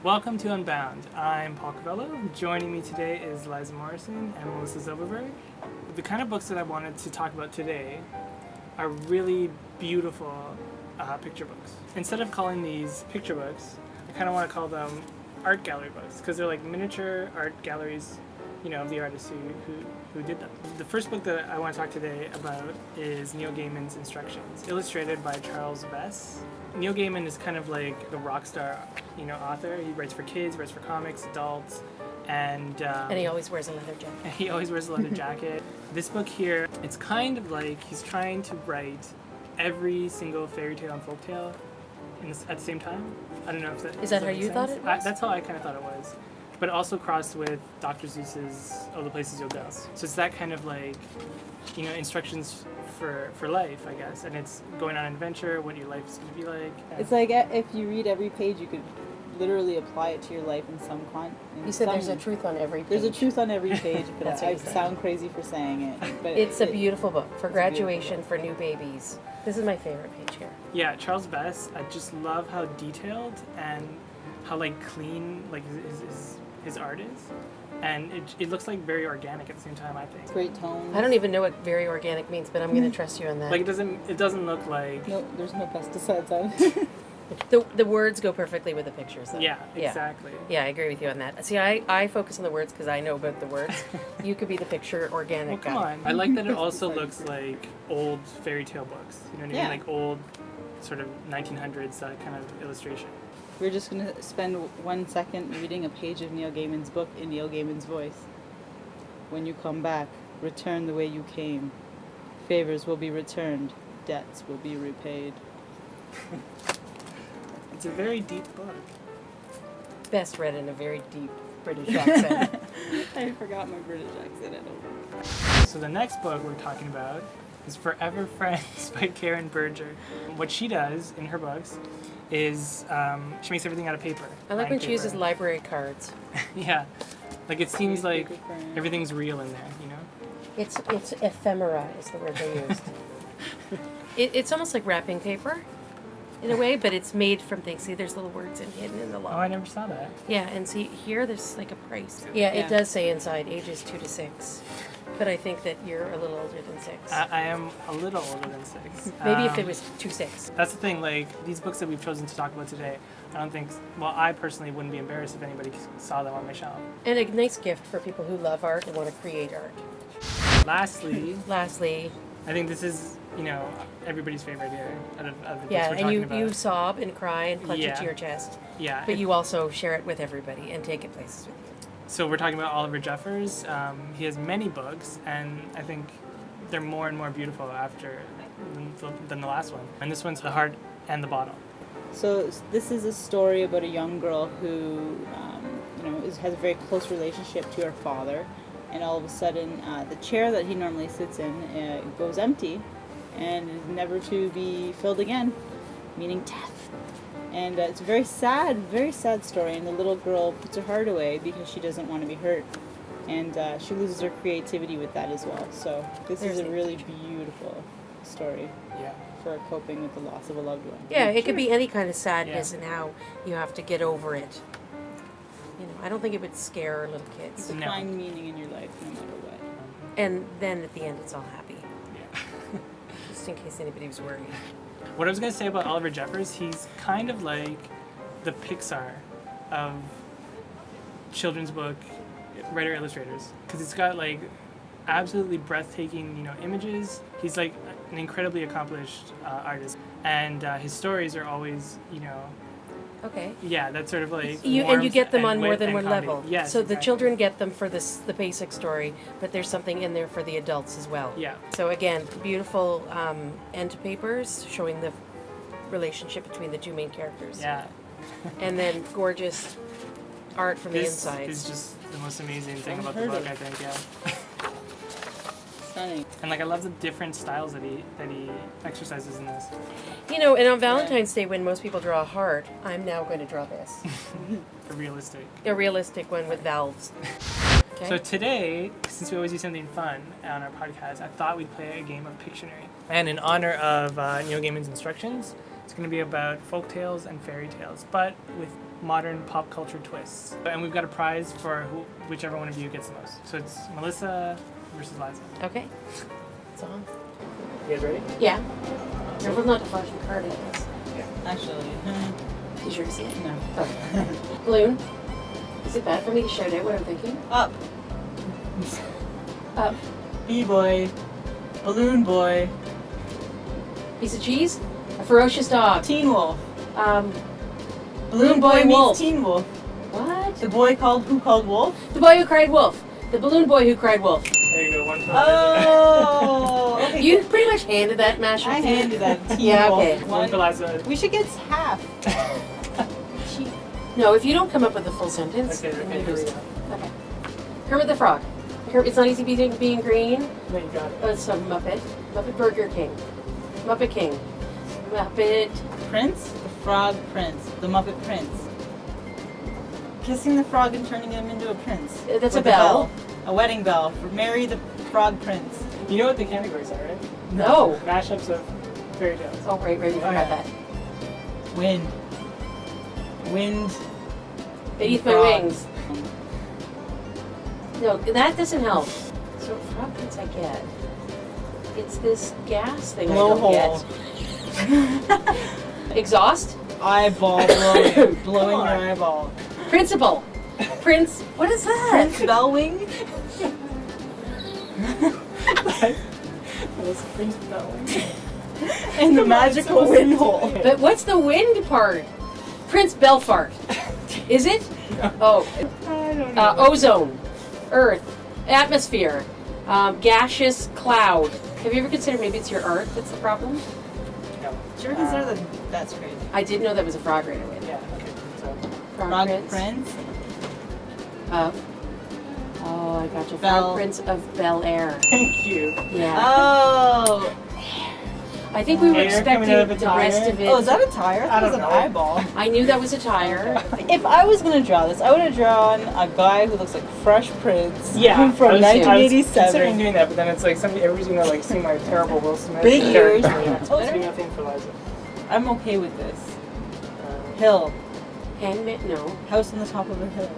Welcome to Unbound. I'm Paul Cavello. Joining me today is Liza Morrison and Melissa Zilberberg. The kind of books that I wanted to talk about today are really beautiful picture books. Instead of calling these picture books, I kind of want to call them art gallery books because they're like miniature art galleries, of the artists who did them. The first book that I want to talk today about is Neil Gaiman's Instructions, illustrated by Charles Vess. Neil Gaiman is kind of like the rock star, author. He writes for kids, writes for comics, adults, and he always wears a leather jacket. He always wears a leather jacket. This book here, it's kind of like he's trying to write every single fairy tale and folktale at the same time. I don't know if that is that how you thought it was? That's how I kind of thought it was. But also crossed with Dr. Seuss's All the Places You'll Go. So it's that kind of like, instructions for life, I guess. And it's going on an adventure, what your life is going to be like. It's like if you read every page, you could literally apply it to your life in some You said there's a truth on every page. There's a truth on every page, but That's I sound crazy for saying it. But it's a beautiful book for graduation, for new babies. This is my favorite page here. Yeah, Charles Vess, I just love how detailed and how clean his art is. And it looks like very organic at the same time, I think. Great tones. I don't even know what very organic means, but I'm going to trust you on that. It doesn't look like... No, there's no pesticides on it. The words go perfectly with the pictures, though. Yeah, exactly. Yeah, I agree with you on that. See, I focus on the words because I know about the words. You could be the picture organic guy. Come on. I like that it also looks like old fairy tale books. You know what I mean? Like old sort of 1900s kind of illustration. We're just going to spend 1 second reading a page of Neil Gaiman's book in Neil Gaiman's voice. When you come back, return the way you came. Favors will be returned. Debts will be repaid. It's a very deep book. Best read in a very deep British accent. I forgot my British accent at all. So the next book we're talking about is Forever Friends by Carin Berger. What she does in her books is she makes everything out of paper. I like when she uses library cards. Yeah. It seems like everything's real in there, It's ephemera is the word they used. It's almost like wrapping paper in a way, but it's made from things. See, there's little words hidden in the logo. Oh, I never saw that. Yeah, and see, here there's a price. Yeah, it does say inside ages 2 to 6. But I think that you're a little older than 6. I am a little older than 6. Maybe if it was 2-6. That's the thing, these books that we've chosen to talk about today, I personally wouldn't be embarrassed if anybody saw them on my shelf. And a nice gift for people who love art and want to create art. Lastly, I think this is, everybody's favorite here out of the books we're and talking about. you sob and cry and clutch it to your chest. Yeah. But you also share it with everybody and take it places with you. So we're talking about Oliver Jeffers. He has many books, and I think they're more and more beautiful than the last one. And this one's The Heart and the Bottle. So this is a story about a young girl who, has a very close relationship to her father, and all of a sudden, the chair that he normally sits in goes empty, and is never to be filled again, meaning death. And it's a very sad story, and the little girl puts her heart away because she doesn't want to be hurt. And she loses her creativity with that as well. So this is a really beautiful story for coping with the loss of a loved one. Yeah, it could be any kind of sadness and how you have to get over it. I don't think it would scare little kids. You find meaning in your life no matter what. And then at the end it's all happy. Yeah. Just in case anybody was worried. What I was going to say about Oliver Jeffers, he's kind of like the Pixar of children's book writer-illustrators. Because it's got absolutely breathtaking, images. He's an incredibly accomplished artist. And his stories are always, Okay. Yeah, that's sort of and you get them on more than one level. Yes, so exactly. The children get them for the basic story, but there's something in there for the adults as well. Yeah. So again, beautiful end papers showing the relationship between the two main characters. Yeah. And then gorgeous art from the inside. This is just the most amazing thing about the book, I think. Yeah. Stunning. And I love the different styles that he exercises in this. And on Valentine's Day, when most people draw a heart, I'm now going to draw this. A realistic one with valves. Okay. So today, since we always do something fun on our podcast, I thought we'd play a game of Pictionary. And in honor of Neil Gaiman's Instructions, it's going to be about folk tales and fairy tales, but with modern pop culture twists. And we've got a prize for whichever one of you gets the most. So it's Melissa versus Liza. Okay. It's on. You guys ready? Yeah. Careful not to flash your card, I guess. Actually, You sure to see it? no. Okay. Balloon. Is it bad for me to shout out what I'm thinking? Up. Up. B-boy. Balloon boy. Piece of cheese. A ferocious dog. Teen wolf. Balloon boy meets wolf. Teen wolf. What? The boy who called wolf? The boy who cried wolf. The balloon boy who cried wolf. There you go, one for Oh. Okay. You pretty much handed that mashup. I handed that Teen Yeah, wolf. okay. One for Liza. We should get half. No, if you don't come up with a full sentence. Okay, then okay, you here we lose. go. Okay. Kermit the Frog. It's not easy being green. No, you got it. Oh, it's a Muppet. Muppet Burger King. Muppet King. Muppet. Prince? The frog prince. The Muppet prince. Kissing the frog and turning him into a prince. That's With a bell. A wedding bell. For Mary the frog prince. You know what the categories are, right? No. Mashups of fairy tales. Oh, right, we forgot yeah. that. Wind. Wind. Beneath my Frog. wings. No, that doesn't help. So frog prince I get. It's this gas thing I don't Blowhole. get. Exhaust? Eyeball blowing. Blowing Come on. your eyeball. Principal. Prince. What is that? Prince Bellwing? That's Prince Bellwing. And the Come on, magical so wind easy. hole. But what's the wind part? Prince Belfart. Is it? Oh. I don't know. Ozone. Earth. Atmosphere. Gaseous cloud. Have you ever considered maybe it's your Earth that's the problem? No. Sure consider that. That's crazy. I did know that was a frog right away. Yeah, okay. So, Frog prince. Of. Oh, I got you. Bel- Frog Prince of Bel Air. thank you. Yeah. Oh. I think we were Air coming out of expecting a the rest tire? of it. Oh, is that a tire? I That was don't an know. eyeball. I knew that was a tire. If I was gonna draw this, I would have drawn a guy who looks like Fresh Prince. Yeah, From I was considering 1987. doing that, but then it's like everybody's gonna like see my terrible Will Smith Big ears. character. Oh, Let's do nothing for Liza. I'm okay with this. Hill. Handmade, no. House on the top of a hill.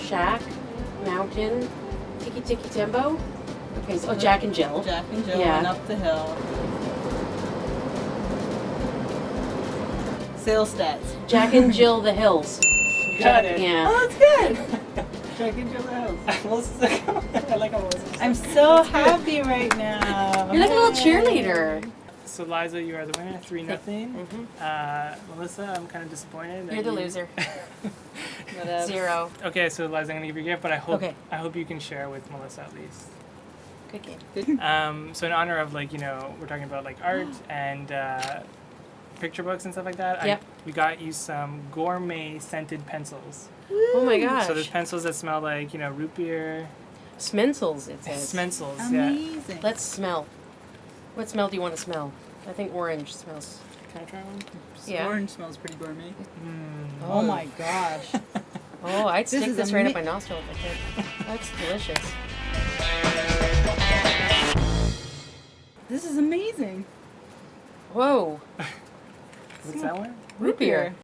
Shack, mountain, Tiki Tiki Tembo. Okay, so Jack and Jill. Jack and Jill Yeah. went up the hill. Sales stats. Jack and Jill the Hills. You got it. Yeah. Oh, that's good. Jack and Jill the house. Melissa's- I like how Melissa's- I'm so happy right now. You're like a little Yay. cheerleader. So Liza, you are the winner, 3-0. Mhm. Melissa, I'm kind of disappointed. that You're the you- loser. What else? 0. Okay, so Liza, I'm gonna give you a gift, but I hope Okay. you can share with Melissa at least. Good game. So in honor of we're talking about like art and picture books and stuff like that. Yep. We got you some gourmet scented pencils. Oh my gosh. So there's pencils that smell like root beer. Smensels, it says. Smensels, yeah. Amazing. Let's smell. What smell do you want to smell? I think orange smells. Can I try one? Yeah. Orange smells pretty gourmet. Mm. Oh my gosh. Oh, I'd This stick is this right up my ama- nostril if I could. That's delicious. This is amazing. Whoa. What's that one? Root beer.